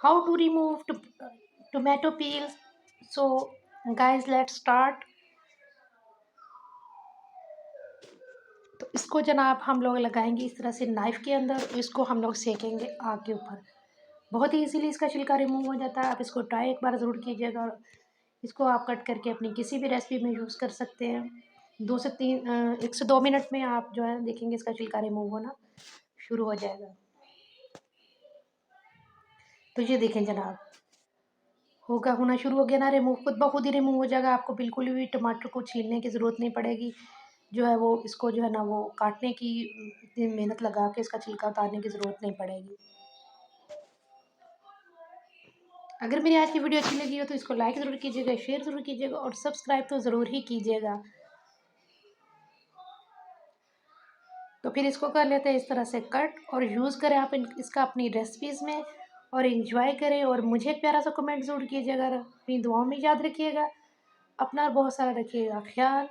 how to remove tomato peels. So guys, let's start. तो इसको जनाब हम लोग लगाएंगे इस तरह से नाइफ़ के अंदर, इसको हम लोग सेकेंगे आग के ऊपर। बहुत ही इजीली इसका छिलका रिमूव हो जाता है। आप इसको ट्राई एक बार ज़रूर कीजिएगा। इसको आप कट करके अपनी किसी भी रेसिपी में यूज़ कर सकते हैं। 1 से 2 मिनट में आप जो है देखेंगे इसका छिलका रिमूव होना शुरू हो जाएगा। तो ये देखें जनाब, होना शुरू हो गया ना रिमूव, खुद ब खुद ही रिमूव हो जाएगा। आपको बिल्कुल भी टमाटर को छीलने की ज़रूरत नहीं पड़ेगी। जो है वो इसको जो है ना वो काटने की इतनी मेहनत लगा के इसका छिलका उतारने की ज़रूरत नहीं पड़ेगी। अगर मेरी आज की वीडियो अच्छी लगी हो तो इसको लाइक ज़रूर कीजिएगा, शेयर ज़रूर कीजिएगा और सब्सक्राइब तो ज़रूर ही कीजिएगा। तो फिर इसको कर लेते हैं इस तरह से कट, और यूज़ करें आप इसका अपनी रेसिपीज़ में और इन्जॉय करें। और मुझे एक प्यारा सा कमेंट ज़रूर कीजिएगा। अपनी दुआओं में याद रखिएगा। अपना बहुत सारा रखिएगा ख्याल।